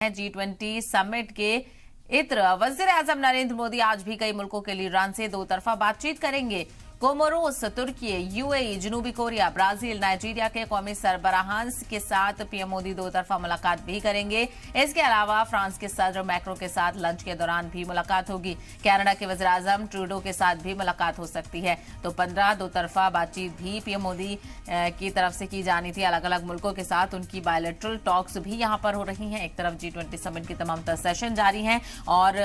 G20 summit के इत्र वजीर आजम नरेंद्र मोदी आज भी कई मुल्कों के लीडरान से दो तरफा बातचीत करेंगे। कोमोरोस, तुर्की, यूएई, जनूबी कोरिया, ब्राजील, नाइजीरिया के कौमी सरबराहान के साथ पीएम मोदी दो तरफा मुलाकात भी करेंगे। इसके अलावा फ्रांस के सदर मैक्रो के साथ लंच के दौरान भी मुलाकात होगी। कनाडा के वज़ीर आज़म ट्रूडो के साथ भी मुलाकात हो सकती है। तो 15 दो तरफा बातचीत भी पीएम मोदी की तरफ से की जानी थी। अलग अलग मुल्कों के साथ उनकी बायलैटरल टॉक्स भी यहां पर हो रही हैं। एक तरफ G20 समिट की तमाम सेशन जारी हैं और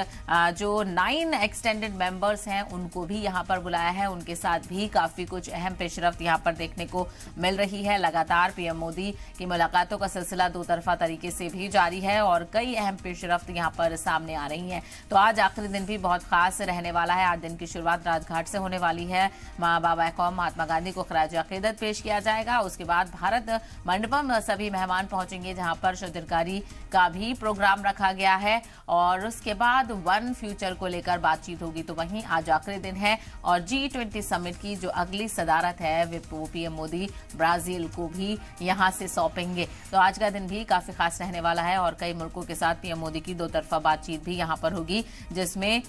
जो 9 एक्सटेंडेड मेंबर्स हैं उनको भी यहां पर बुलाया है। उनके साथ भी काफी कुछ अहम पेशरफ्त यहां पर देखने को मिल रही है। लगातार पीएम मोदी की मुलाकातों का सिलसिला दो तरफा तरीके से भी जारी है और कई अहम पेशरफ्त यहां पर सामने आ रही हैं। तो आज आखिरी दिन भी बहुत खास रहने वाला है। आज दिन की शुरुआत राजघाट से होने वाली है। मां बाबा कौम महात्मा गांधी को खराज अकीदत पेश किया जाएगा। उसके बाद भारत मंडपम सभी मेहमान पहुंचेंगे जहां पर शजरकारी का भी प्रोग्राम रखा गया है और उसके बाद वन फ्यूचर को लेकर बातचीत होगी। तो वहीं आज आखिरी दिन है और G20 समिट की जो अगली सदारत है वो पीएम मोदी ब्राजील को भी यहां से सौंपेंगे। तो आज का दिन भी काफी खास रहने वाला है और कई मुल्कों के साथ पीएम मोदी की दो तरफा बातचीत भी यहां पर होगी, जिसमें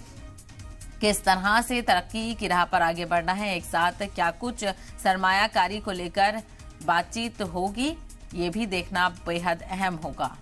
किस तरह से तरक्की की राह पर आगे बढ़ना है, एक साथ क्या कुछ सरमायाकारी को लेकर बातचीत होगी, ये भी देखना बेहद अहम होगा।